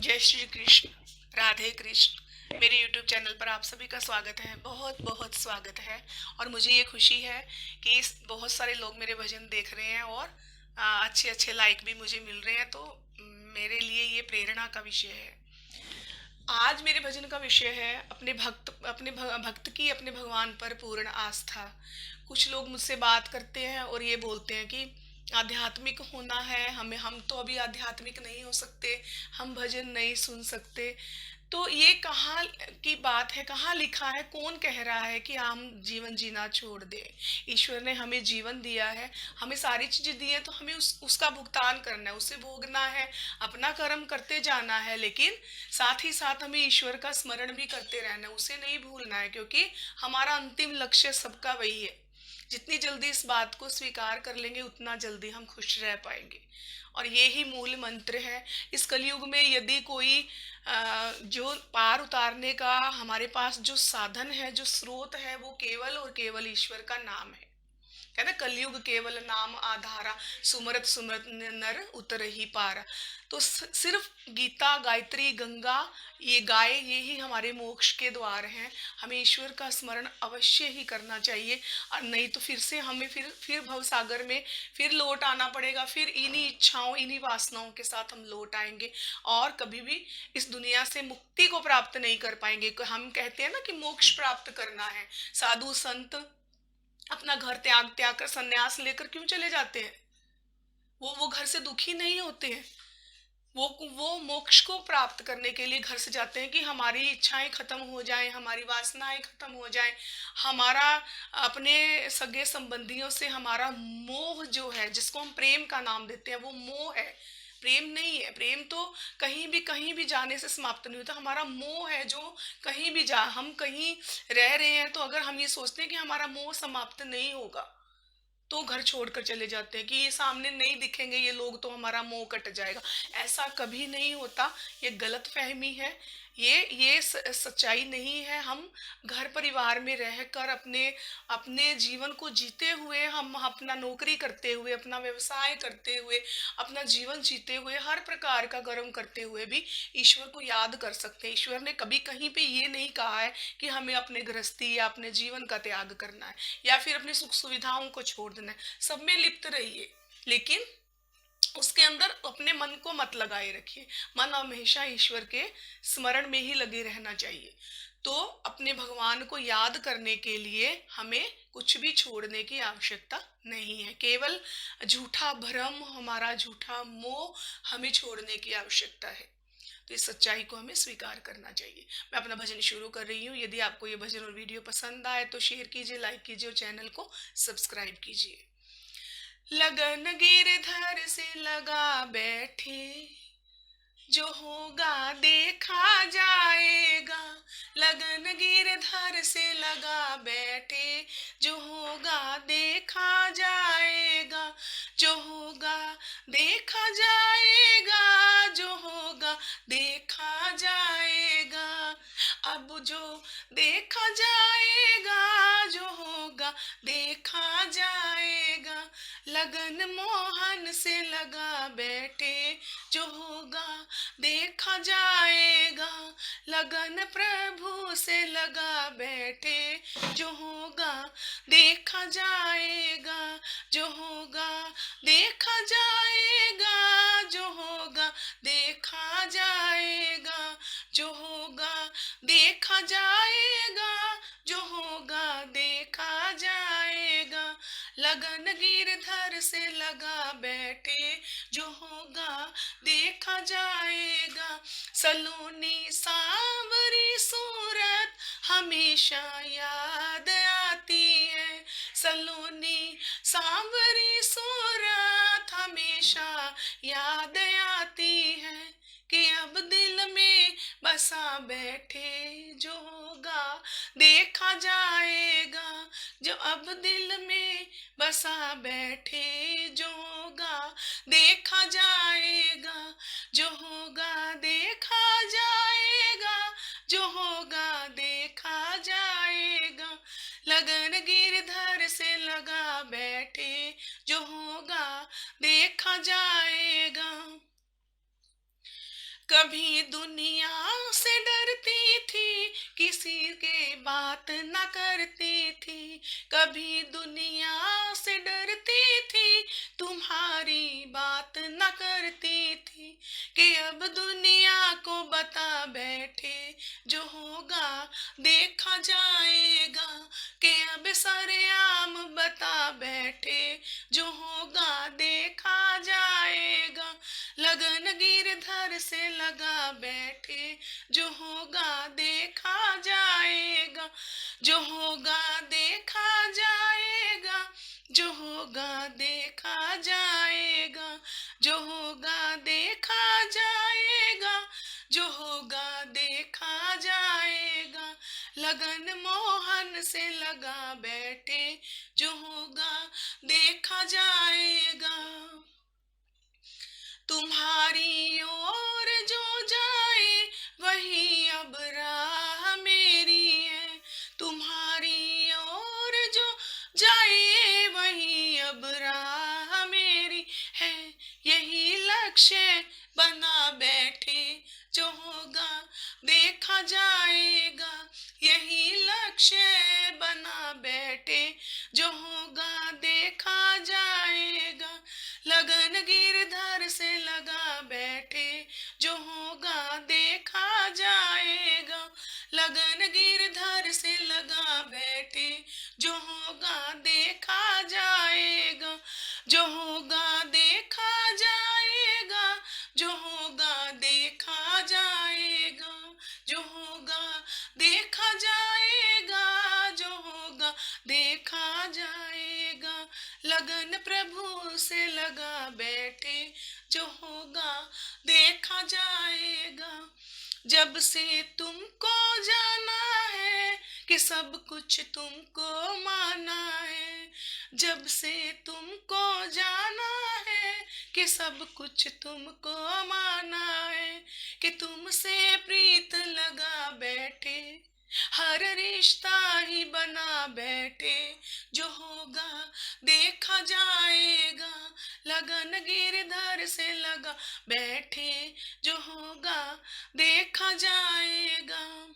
जय श्री कृष्ण। राधे कृष्ण। मेरे YouTube channel पर आप सभी का स्वागत है, बहुत बहुत स्वागत है। और मुझे ये खुशी है कि बहुत सारे लोग मेरे भजन देख रहे हैं और अच्छे अच्छे लाइक भी मुझे मिल रहे हैं, तो मेरे लिए ये प्रेरणा का विषय है। आज मेरे भजन का विषय है भक्त की अपने भगवान पर पूर्ण आस्था। कुछ लोग मुझसे बात करते हैं और ये बोलते हैं कि आध्यात्मिक होना है हमें, हम तो अभी आध्यात्मिक नहीं हो सकते, हम भजन नहीं सुन सकते। तो ये कहाँ की बात है, कहाँ लिखा है, कौन कह रहा है कि हम जीवन जीना छोड़ दें। ईश्वर ने हमें जीवन दिया है, हमें सारी चीजें दी हैं, तो हमें उसका भुगतान करना है, उसे भोगना है, अपना कर्म करते जाना है। लेकिन साथ ही साथ हमें ईश्वर का स्मरण भी करते रहना है, उसे नहीं भूलना है, क्योंकि हमारा अंतिम लक्ष्य सबका वही है। जितनी जल्दी इस बात को स्वीकार कर लेंगे उतना जल्दी हम खुश रह पाएंगे। और ये ही मूल मंत्र है। इस कलयुग में यदि कोई जो पार उतारने का हमारे पास जो साधन है, जो स्रोत है, वो केवल और केवल ईश्वर का नाम है। कहते कलयुग केवल नाम आधारा, सुमरत सुमरत नर उतर ही पारा। तो सिर्फ गीता, गायत्री, गंगा, ये गाय, ये ही हमारे मोक्ष के द्वार हैं। हमें ईश्वर का स्मरण अवश्य ही करना चाहिए, और नहीं तो फिर से हमें फिर भव सागर में फिर लौट आना पड़ेगा, फिर इन्हीं इच्छाओं, इन्हीं वासनाओं के साथ हम लौट आएंगे और कभी भी इस दुनिया से मुक्ति को प्राप्त नहीं कर पाएंगे। हम कहते हैं ना कि मोक्ष प्राप्त करना है। साधु संत अपना घर त्याग त्याग कर संन्यास लेकर क्यों चले जाते हैं? वो घर से दुखी नहीं होते हैं। वो मोक्ष को प्राप्त करने के लिए घर से जाते हैं कि हमारी इच्छाएं खत्म हो जाएं, हमारी वासनाएं खत्म हो जाएं, हमारा अपने सगे संबंधियों से हमारा मोह जो है, जिसको हम प्रेम का नाम देते हैं, वो मोह है, प्रेम नहीं है। प्रेम तो कहीं भी जाने से समाप्त नहीं होता। हमारा मोह है जो कहीं भी जा, हम कहीं रह रहे हैं तो अगर हम ये सोचते हैं कि हमारा मोह समाप्त नहीं होगा, तो घर छोड़कर चले जाते हैं कि ये सामने नहीं दिखेंगे ये लोग तो हमारा मोह कट जाएगा। ऐसा कभी नहीं होता। ये गलत फहमी है, ये सच्चाई नहीं है। हम घर परिवार में रहकर अपने अपने जीवन को जीते हुए, हम अपना नौकरी करते हुए, अपना व्यवसाय करते हुए, अपना जीवन जीते हुए, हर प्रकार का कर्म करते हुए भी ईश्वर को याद कर सकते हैं। ईश्वर ने कभी कहीं पे ये नहीं कहा है कि हमें अपने गृहस्थी या अपने जीवन का त्याग करना है या फिर अपनी सुख सुविधाओं को छोड़ देना है। सब में लिप्त रहिए, लेकिन उसके अंदर अपने मन को मत लगाए रखिए। मन हमेशा ईश्वर के स्मरण में ही लगे रहना चाहिए। तो अपने भगवान को याद करने के लिए हमें कुछ भी छोड़ने की आवश्यकता नहीं है। केवल झूठा भ्रम, हमारा झूठा मोह हमें छोड़ने की आवश्यकता है। तो इस सच्चाई को हमें स्वीकार करना चाहिए। मैं अपना भजन शुरू कर रही हूँ। यदि आपको ये भजन और वीडियो पसंद आए तो शेयर कीजिए, लाइक कीजिए और चैनल को सब्सक्राइब कीजिए। लगन गिरधर से लगा बैठे, जो होगा देखा जाएगा। लगन गिरधर से लगा बैठे, जो होगा देखा जाएगा। जो होगा देखा जाएगा, जो होगा देखा जाएगा। अब जो देखा जाएगा, जो होगा देखा जाएगा। लगन मोहन से लगा बैठे, जो होगा देखा जाएगा। लगन प्रभु से लगा बैठे, जो होगा देखा जाएगा। जो होगा देखा जाएगा, जो होगा देखा जाएगा। जो होगा देखा जाएगा, जो होगा देखा जाएगा। लगन गिरधर से लगा बैठे, जो होगा देखा जाएगा। सलोनी सांवरी सूरत हमेशा याद आती है। सलोनी सांवरी सूरत हमेशा याद आती है। कि अब दिल में बसा बैठे, जो होगा देखा जाएगा। जो अब दिल में बसा बैठे, जो होगा देखा जाएगा। जो होगा देखा जाएगा, जो होगा देखा जाएगा। लगन गिरधर से लगा बैठे, जो होगा देखा जाएगा। कभी दुनिया से डरती थी, किसी के बात न करती थी। कभी दुनिया से डरती थी, तुम्हारी बात न करती थी। कि अब दुनिया को बता बैठे, जो होगा देखा जाएगा। कि अब सरेआम बता बैठे, जो होगा देखा जाएगा। लगन गिरधर से लगा बैठे, जो होगा देखा जाएगा। जो होगा देखा जाएगा, जो होगा देखा जाएगा। जो होगा देखा जाएगा, जो होगा देखा जाएगा। लगन मोहन से लगा बैठे, जो होगा देखा जाएगा। तुम्हारी ओर जो जाए, वही अब राह मेरी है। तुम्हारी ओर जो जाए, वही अब राह मेरी है। यही लक्ष्य बना बैठे, जो होगा देखा जाएगा। यही लक्ष्य बना बैठे, जो होगा देखा जाएगा। लगन गिरधर से लगा बैठे, जो होगा देखा जाएगा। लगन गिरधर से लगा बैठे, जो होगा देखा जाएगा। जो होगा देखा जाएगा, जो होगा देखा जाएगा। जो होगा देखा जाएगा, जो होगा देखा जाएगा। लगन प्रभु से लगा बैठे, जो होगा देखा जाएगा। जब से तुमको जाना है, कि सब कुछ तुमको माना है। जब से तुमको जाना है, कि सब कुछ तुमको माना है। कि तुमसे प्रीत लगा बैठे, हर रिश्ता ही बना बैठे, जो होगा देखा जाएगा। लगन गिरधर से लगा बैठे, जो होगा देखा जाएगा।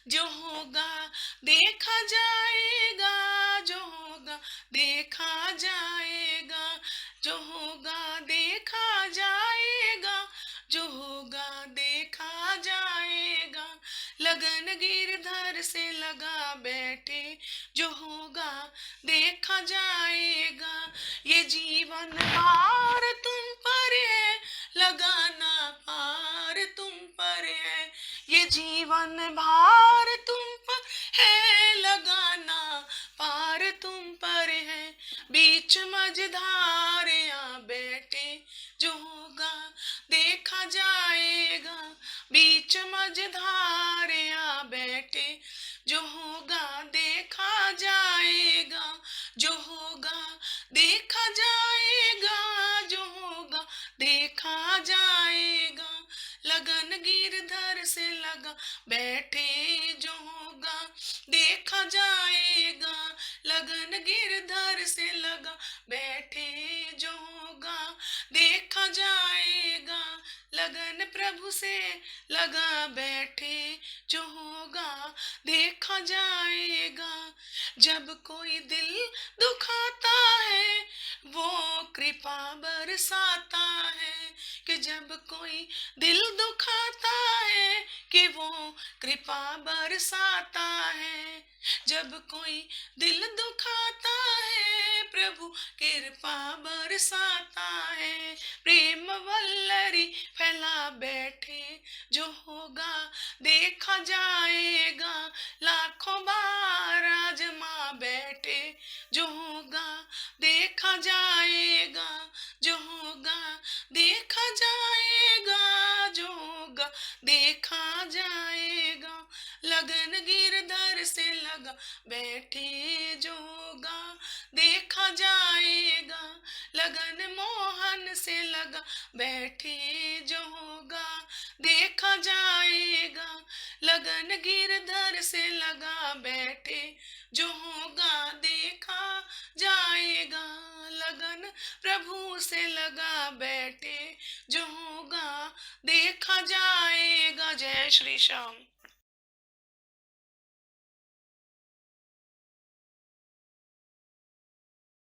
जो होगा देखा जाएगा, जो होगा देखा जाएगा। जो होगा देखा जाएगा, जो होगा देखा जाएगा। लगन गिरधर से लगा बैठे, जो होगा देखा जाएगा। ये जीवन भार तुम पर है, लगाना पार तुम पर है। ये जीवन भार तुम पर है, लगाना पार तुम पर है। बीच मझधारिया बैठे, जो होगा देखा जाएगा। बीच मझधारिया बैठे, जो होगा देखा जाएगा। जो होगा देखा जाएगा, जो होगा देखा जाएगा। लगन गिरधर से लगा बैठे, जो होगा देखा जाएगा। लगन गिरधर से लगा बैठे, जो होगा देखा जाएगा। लगन प्रभु से लगा बैठे, जो होगा देखा जाएगा। जब कोई दिल दुखाता है, वो कृपा बरसाता है। कि जब कोई दिल दुखाता है, कि वो कृपा बरसाता है। जब कोई दिल दुखाता है, प्रभु कृपा बरसाता है। प्रेम वल्लरी फैला बैठे, जो होगा देखा जाएगा। लाखों बार आजमा बैठे, जो होगा देखा जाएगा। जो होगा देखा जाएगा, जो होगा देखा जाएगा। लगन गिरधर से लगा बैठे, जो होगा देखा जाएगा। लगन मोहन से लगा बैठे, जो होगा देखा जाएगा। लगन गिरधर से लगा बैठे, जो होगा देखा जाएगा। लगन प्रभु से लगा बैठे, जो होगा देखा जाएगा। जय श्री श्याम।